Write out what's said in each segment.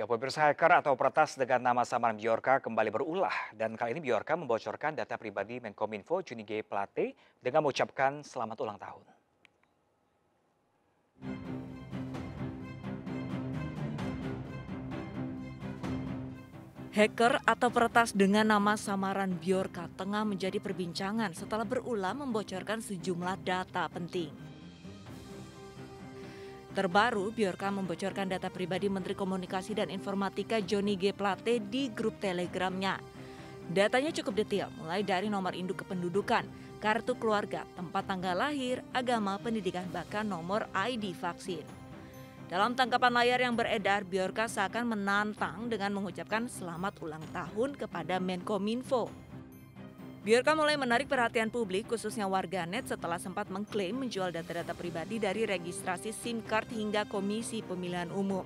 Ya, pemirsa hacker atau peretas dengan nama samaran Bjorka kembali berulah. Dan kali ini Bjorka membocorkan data pribadi Menkominfo Johnny G. Plate dengan mengucapkan selamat ulang tahun. Hacker atau peretas dengan nama samaran Bjorka tengah menjadi perbincangan setelah berulah membocorkan sejumlah data penting. Terbaru, Bjorka membocorkan data pribadi Menteri Komunikasi dan Informatika Johnny G. Plate di grup Telegramnya. Datanya cukup detail, mulai dari nomor induk kependudukan, kartu keluarga, tempat tanggal lahir, agama, pendidikan, bahkan nomor ID vaksin. Dalam tangkapan layar yang beredar, Bjorka seakan menantang dengan mengucapkan selamat ulang tahun kepada Menkominfo. Bjorka mulai menarik perhatian publik, khususnya warganet setelah sempat mengklaim menjual data-data pribadi dari registrasi SIM card hingga Komisi Pemilihan Umum.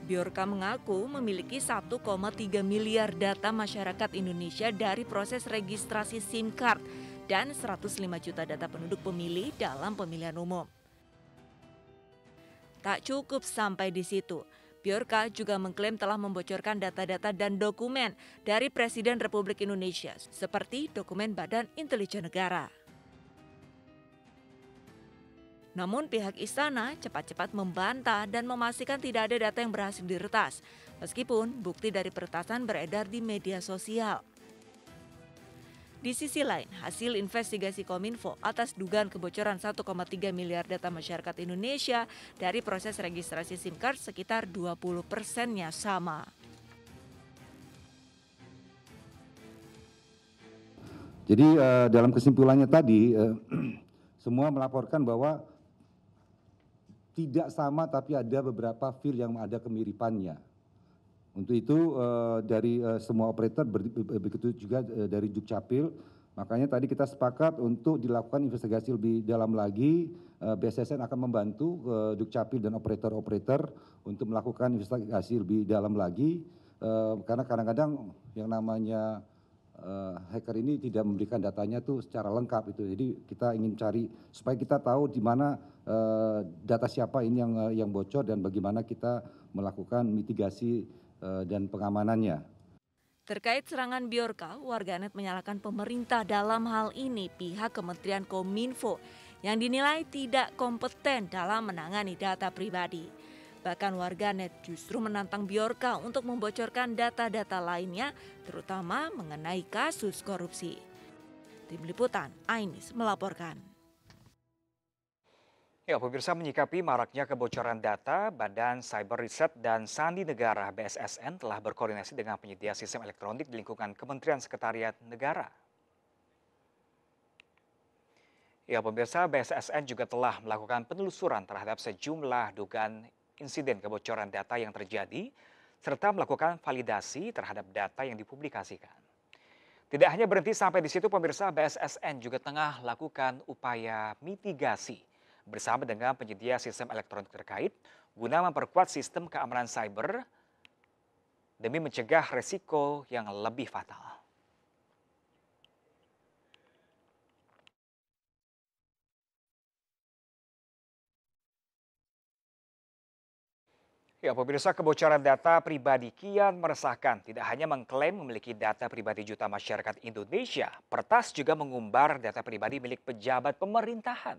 Bjorka mengaku memiliki 1,3 miliar data masyarakat Indonesia dari proses registrasi SIM card dan 105 juta data penduduk pemilih dalam pemilihan umum. Tak cukup sampai di situ, Bjorka juga mengklaim telah membocorkan data-data dan dokumen dari Presiden Republik Indonesia, seperti dokumen Badan Intelijen Negara. Namun pihak istana cepat-cepat membantah dan memastikan tidak ada data yang berhasil diretas, meskipun bukti dari peretasan beredar di media sosial. Di sisi lain, hasil investigasi Kominfo atas dugaan kebocoran 1,3 miliar data masyarakat Indonesia dari proses registrasi SIM card sekitar 20%-nya sama. Jadi dalam kesimpulannya tadi, semua melaporkan bahwa tidak sama tapi ada beberapa feel yang ada kemiripannya. Untuk itu dari semua operator, begitu juga dari Dukcapil, makanya tadi kita sepakat untuk dilakukan investigasi lebih dalam lagi. BSSN akan membantu Dukcapil dan operator-operator untuk melakukan investigasi lebih dalam lagi, karena kadang-kadang yang namanya hacker ini tidak memberikan datanya tuh secara lengkap itu. Jadi kita ingin cari supaya kita tahu di mana data siapa ini yang bocor dan bagaimana kita melakukan mitigasi dan pengamanannya. Terkait serangan Bjorka, warganet menyalahkan pemerintah, dalam hal ini pihak Kementerian Kominfo yang dinilai tidak kompeten dalam menangani data pribadi. Bahkan warganet justru menantang Bjorka untuk membocorkan data-data lainnya, terutama mengenai kasus korupsi. Tim Liputan, Ainis melaporkan. Ya, pemirsa, menyikapi maraknya kebocoran data, Badan Cyber Riset dan Sandi Negara (BSSN) telah berkoordinasi dengan penyedia sistem elektronik di lingkungan Kementerian Sekretariat Negara. Ya, pemirsa, BSSN juga telah melakukan penelusuran terhadap sejumlah dugaan insiden kebocoran data yang terjadi, serta melakukan validasi terhadap data yang dipublikasikan. Tidak hanya berhenti sampai di situ, pemirsa, BSSN juga tengah lakukan upaya mitigasi bersama dengan penyedia sistem elektronik terkait guna memperkuat sistem keamanan cyber demi mencegah resiko yang lebih fatal. Ya, pemirsa, kebocoran data pribadi kian meresahkan. Tidak hanya mengklaim memiliki data pribadi juta masyarakat Indonesia, peretas juga mengumbar data pribadi milik pejabat pemerintahan.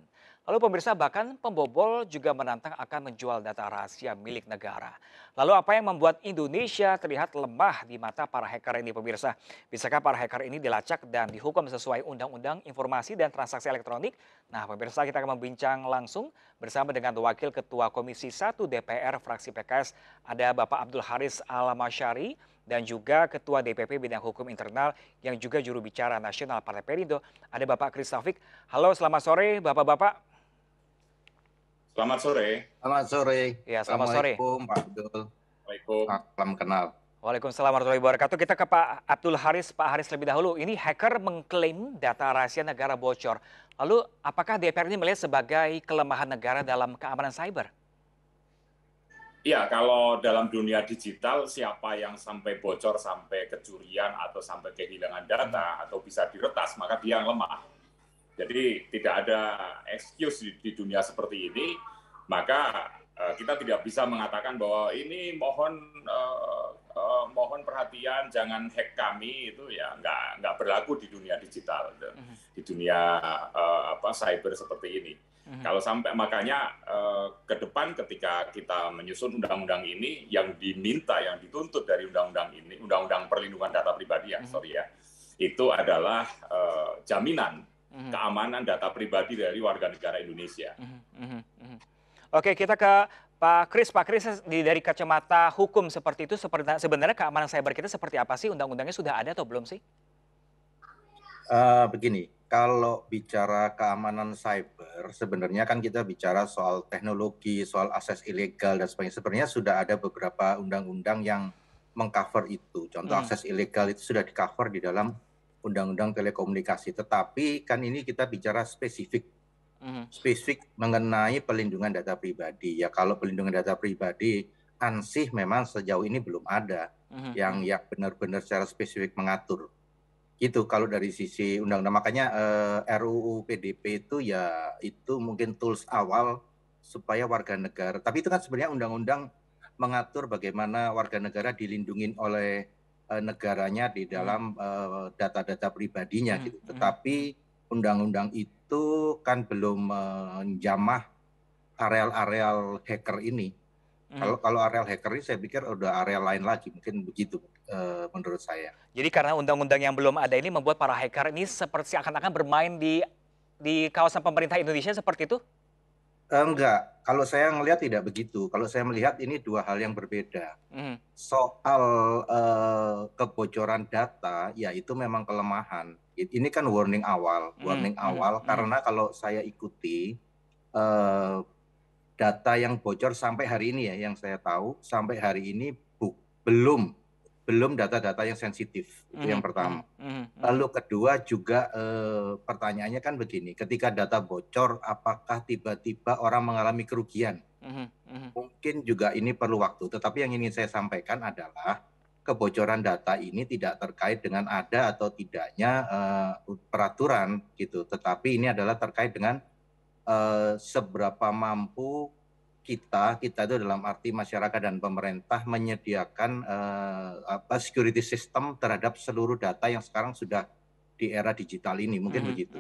Lalu pemirsa, bahkan pembobol juga menantang akan menjual data rahasia milik negara. Lalu apa yang membuat Indonesia terlihat lemah di mata para hacker ini, pemirsa? Bisakah para hacker ini dilacak dan dihukum sesuai Undang-Undang Informasi dan Transaksi Elektronik? Nah, pemirsa, kita akan membincang langsung bersama dengan Wakil Ketua Komisi 1 DPR fraksi PKS, ada Bapak Abdul Haris Alamasyari, dan juga Ketua DPP Bidang Hukum Internal yang juga juru bicara nasional Partai Perindo, ada Bapak Kris Taufik. Halo, selamat sore Bapak-Bapak. Selamat sore. Selamat sore. Ya, selamat sore. Assalamualaikum Pak Abdul. Waalaikumsalam. Salam kenal. Waalaikumsalam warahmatullahi wabarakatuh. Kita ke Pak Abdul Haris. Pak Haris lebih dahulu. Ini hacker mengklaim data rahasia negara bocor. Lalu apakah DPR ini melihat sebagai kelemahan negara dalam keamanan cyber? Ya, kalau dalam dunia digital, siapa yang sampai bocor, sampai kecurian, atau sampai kehilangan data, atau bisa diretas, maka dia yang lemah. Jadi tidak ada excuse di dunia seperti ini, maka Kita tidak bisa mengatakan bahwa ini mohon perhatian, jangan hack kami, itu ya nggak berlaku di dunia digital, di dunia cyber seperti ini. Kalau sampai makanya ke depan ketika kita menyusun undang-undang ini, yang diminta, yang dituntut dari undang-undang ini, undang-undang perlindungan data pribadi itu adalah jaminan keamanan data pribadi dari warga negara Indonesia. Oke, kita ke Pak Kris. Pak Kris, dari kacamata hukum seperti itu, sebenarnya keamanan cyber kita seperti apa sih? Undang-undangnya sudah ada atau belum sih? Begini, kalau bicara keamanan cyber, sebenarnya kan kita bicara soal teknologi, soal akses ilegal dan sebagainya. Sebenarnya sudah ada beberapa undang-undang yang mengcover itu. Contoh akses ilegal itu sudah di-cover di dalam Undang-Undang Telekomunikasi. Tetapi kan ini kita bicara spesifik mengenai pelindungan data pribadi. Ya kalau pelindungan data pribadi, ansih memang sejauh ini belum ada yang benar-benar secara spesifik mengatur. Gitu kalau dari sisi undang-undang. Makanya RUU PDP itu ya itu mungkin tools awal supaya warga negara. Tapi itu kan sebenarnya undang-undang mengatur bagaimana warga negara dilindungi oleh negaranya di dalam data-data pribadinya gitu. Tetapi undang-undang itu kan belum menjamah areal-areal hacker ini. Kalau areal hacker ini saya pikir udah areal lain lagi, mungkin begitu menurut saya. Jadi karena undang-undang yang belum ada ini membuat para hacker ini seperti akan bermain di kawasan pemerintah Indonesia seperti itu? Enggak, kalau saya melihat tidak begitu. Kalau saya melihat ini dua hal yang berbeda. Soal kebocoran data, ya itu memang kelemahan. Ini kan warning awal, karena kalau saya ikuti data yang bocor sampai hari ini ya, yang saya tahu sampai hari ini belum data-data yang sensitif, itu yang pertama. Lalu kedua juga pertanyaannya kan begini, ketika data bocor apakah tiba-tiba orang mengalami kerugian? Mungkin juga ini perlu waktu, tetapi yang ingin saya sampaikan adalah kebocoran data ini tidak terkait dengan ada atau tidaknya peraturan gitu, tetapi ini adalah terkait dengan seberapa mampu kita itu dalam arti masyarakat dan pemerintah menyediakan security system terhadap seluruh data yang sekarang sudah di era digital ini, mungkin begitu.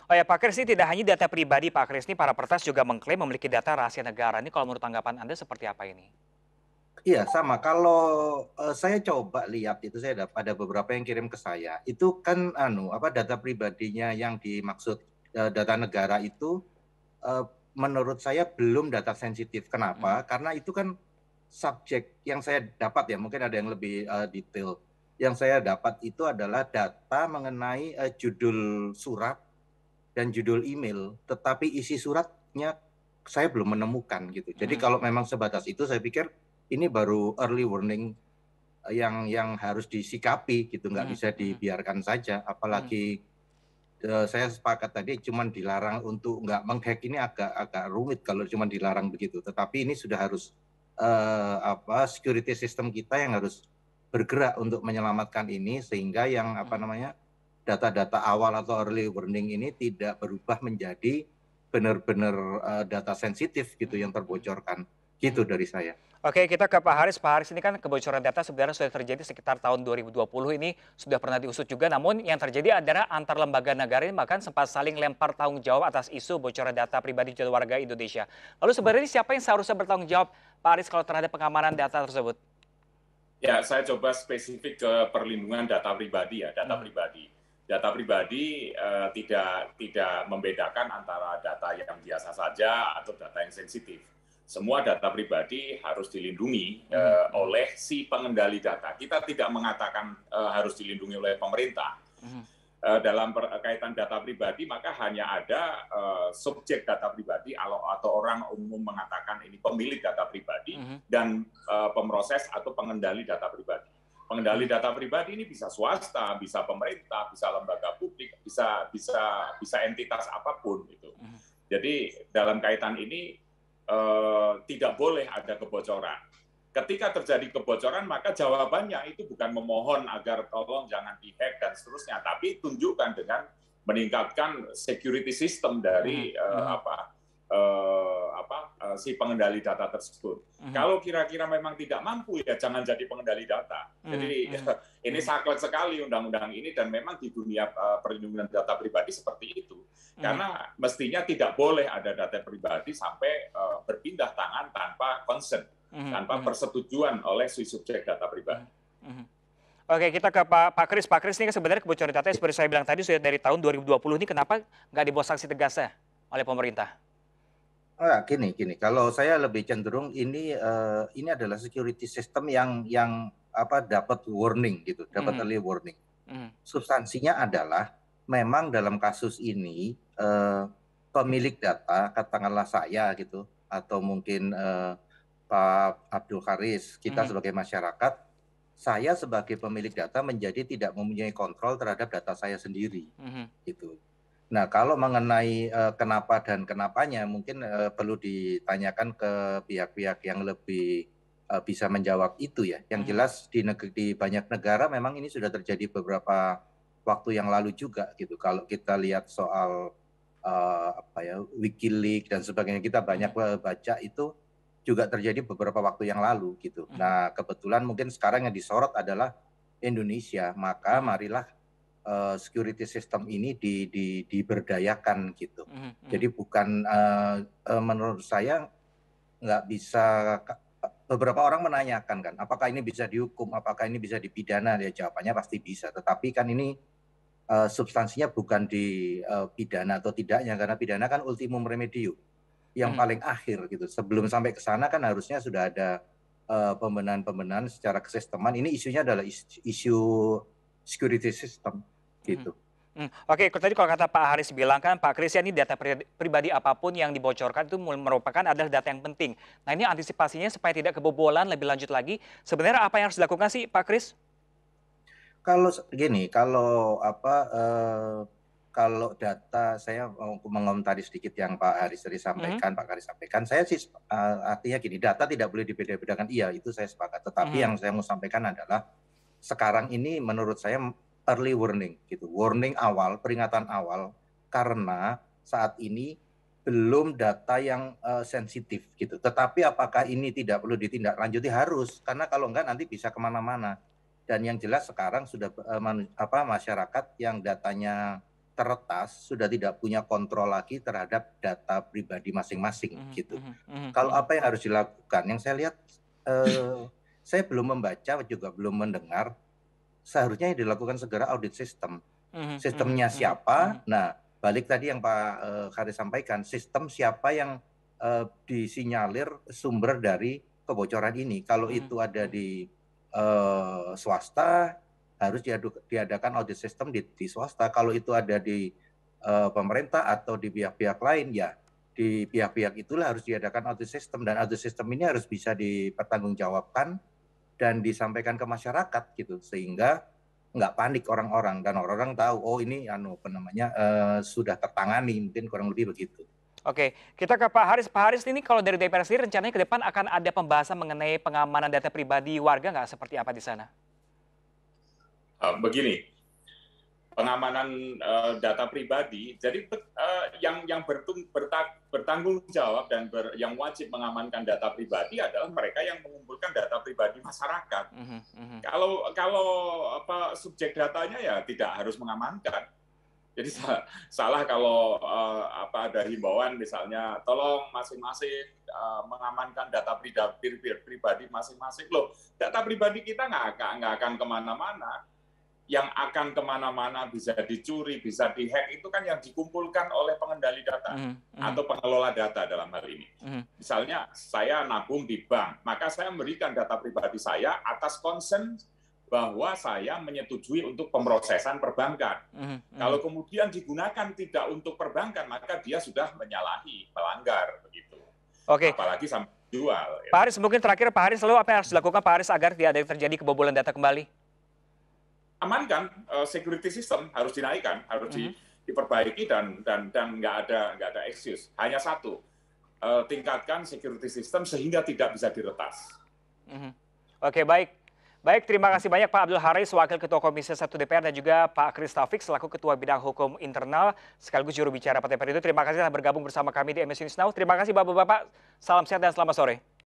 Oh ya Pak Kris, ini tidak hanya data pribadi Pak Kris, ini para peretas juga mengklaim memiliki data rahasia negara. Ini kalau menurut tanggapan Anda seperti apa ini? Iya sama, kalau saya coba lihat itu saya ada beberapa yang kirim ke saya, itu kan data pribadinya yang dimaksud data negara itu menurut saya belum data sensitif. Kenapa? Karena itu kan subjek yang saya dapat ya, mungkin ada yang lebih detail. Yang saya dapat itu adalah data mengenai judul surat dan judul email, tetapi isi suratnya saya belum menemukan gitu. Jadi kalau memang sebatas itu saya pikir ini baru early warning yang harus disikapi gitu, nggak bisa dibiarkan saja, apalagi saya sepakat tadi cuman dilarang untuk nggak menghack ini agak rumit kalau cuman dilarang begitu. Tetapi ini sudah harus security system kita yang harus bergerak untuk menyelamatkan ini sehingga yang data-data awal atau early warning ini tidak berubah menjadi benar-benar data sensitif gitu yang terbocorkan. Gitu dari saya. Oke, kita ke Pak Haris. Pak Haris, ini kan kebocoran data sebenarnya sudah terjadi sekitar tahun 2020 ini, sudah pernah diusut juga. Namun yang terjadi adalah antar lembaga negara ini bahkan sempat saling lempar tanggung jawab atas isu bocoran data pribadi warga Indonesia. Lalu sebenarnya siapa yang seharusnya bertanggung jawab, Pak Haris, kalau terhadap pengamanan data tersebut? Ya, saya coba spesifik ke perlindungan data pribadi ya, data pribadi. Data pribadi tidak membedakan antara data yang biasa saja atau data yang sensitif. Semua data pribadi harus dilindungi oleh si pengendali data. Kita tidak mengatakan harus dilindungi oleh pemerintah. Dalam kaitan data pribadi, maka hanya ada subjek data pribadi atau orang umum mengatakan ini pemilik data pribadi dan pemroses atau pengendali data pribadi. Pengendali data pribadi ini bisa swasta, bisa pemerintah, bisa lembaga publik, bisa entitas apapun gitu. Jadi dalam kaitan ini tidak boleh ada kebocoran. Ketika terjadi kebocoran, maka jawabannya itu bukan memohon agar tolong jangan dihack dan seterusnya, tapi tunjukkan dengan meningkatkan security system dari si pengendali data tersebut. Kalau kira-kira memang tidak mampu, ya jangan jadi pengendali data. Jadi ini saklek sekali undang-undang ini, dan memang di dunia perlindungan data pribadi seperti itu. Karena mestinya tidak boleh ada data pribadi sampai berpindah tangan tanpa consent, tanpa persetujuan oleh si subjek data pribadi. Oke, kita ke Pak Kris. Pak Kris, ini kan sebenarnya kebocoran data seperti saya bilang tadi sudah dari tahun 2020 ini, kenapa nggak dibuat sanksi tegasnya oleh pemerintah? Gini, kalau saya lebih cenderung ini adalah security system yang dapat warning gitu, dapat early warning. Substansinya adalah memang dalam kasus ini pemilik data, katakanlah saya gitu, atau mungkin Pak Abdul Haris, kita sebagai masyarakat, saya sebagai pemilik data menjadi tidak mempunyai kontrol terhadap data saya sendiri, gitu. Nah, kalau mengenai kenapa dan kenapanya, mungkin perlu ditanyakan ke pihak-pihak yang lebih bisa menjawab itu ya. Yang jelas di banyak negara memang ini sudah terjadi beberapa waktu yang lalu juga gitu. Kalau kita lihat soal WikiLeaks dan sebagainya, kita banyak baca itu juga terjadi beberapa waktu yang lalu gitu. Nah, kebetulan mungkin sekarang yang disorot adalah Indonesia, maka marilah security system ini diberdayakan gitu. Jadi bukan menurut saya nggak bisa, beberapa orang menanyakan kan, apakah ini bisa dihukum, apakah ini bisa dipidana? Ya jawabannya pasti bisa. Tetapi kan ini substansinya bukan di pidana atau tidaknya, karena pidana kan ultimum remedium, yang paling akhir gitu. Sebelum sampai ke sana kan harusnya sudah ada pembenahan secara kesisteman. Ini isunya adalah isu security system gitu. Oke, tadi kalau kata Pak Haris bilang kan, Pak Kris, ini data pribadi apapun yang dibocorkan itu merupakan adalah data yang penting. Nah, ini antisipasinya supaya tidak kebobolan lebih lanjut lagi. Sebenarnya apa yang harus dilakukan sih, Pak Kris? Kalau gini, kalau data, saya mau mengomentari sedikit yang Pak Haris tadi sampaikan, Pak Haris sampaikan. Saya sih artinya gini, data tidak boleh dibeda-bedakan. Iya, itu saya sepakat. Tetapi yang saya mau sampaikan adalah sekarang ini menurut saya early warning gitu, warning awal, peringatan awal, karena saat ini belum data yang sensitif gitu. Tetapi apakah ini tidak perlu ditindaklanjuti? Harus, karena kalau enggak nanti bisa kemana-mana. Dan yang jelas sekarang sudah masyarakat yang datanya teretas sudah tidak punya kontrol lagi terhadap data pribadi masing-masing gitu. Kalau apa yang harus dilakukan? Yang saya lihat, saya belum membaca juga belum mendengar. Seharusnya yang dilakukan segera audit sistem. Sistemnya siapa? Nah, balik tadi yang Pak Haris sampaikan, sistem siapa yang disinyalir sumber dari kebocoran ini. Kalau itu ada di swasta, harus diadakan audit sistem di swasta. Kalau itu ada di pemerintah atau di pihak-pihak lain, ya di pihak-pihak itulah harus diadakan audit sistem. Dan audit sistem ini harus bisa dipertanggungjawabkan dan disampaikan ke masyarakat gitu, sehingga nggak panik orang-orang, dan orang-orang tahu, oh ini sudah tertangani, mungkin kurang lebih begitu. Oke, kita ke Pak Haris. Pak Haris, ini kalau dari DPR sendiri rencananya ke depan akan ada pembahasan mengenai pengamanan data pribadi warga nggak, seperti apa di sana? Begini, pengamanan data pribadi, jadi yang bertanggung jawab dan yang wajib mengamankan data pribadi adalah mereka yang mengumpulkan data pribadi masyarakat. Kalau subjek datanya ya tidak harus mengamankan. Jadi salah kalau ada himbauan misalnya, tolong masing-masing mengamankan data pribadi masing-masing. Loh, data pribadi kita nggak akan kemana-mana. Yang akan kemana-mana, bisa dicuri, bisa dihack, itu kan yang dikumpulkan oleh pengendali data atau pengelola data dalam hal ini. Misalnya saya nabung di bank, maka saya memberikan data pribadi saya atas concern bahwa saya menyetujui untuk pemrosesan perbankan. Kalau kemudian digunakan tidak untuk perbankan, maka dia sudah menyalahi, melanggar begitu. Oke. Apalagi sampai jual. Pak Haris, mungkin terakhir Pak Haris, lalu apa yang harus dilakukan Pak Haris agar tidak ada terjadi kebobolan data kembali? Amankan security system, harus dinaikkan, harus diperbaiki, dan nggak ada excuse. Hanya satu, tingkatkan security system sehingga tidak bisa diretas. Oke, baik. Baik, terima kasih banyak Pak Abdul Haris, Wakil Ketua Komisi 1 DPR, dan juga Pak Kris Taufik selaku Ketua Bidang Hukum Internal sekaligus juru bicara Partai Perindo. Terima kasih telah bergabung bersama kami di MS News Now. Terima kasih Bapak-Bapak. Salam sehat dan selamat sore.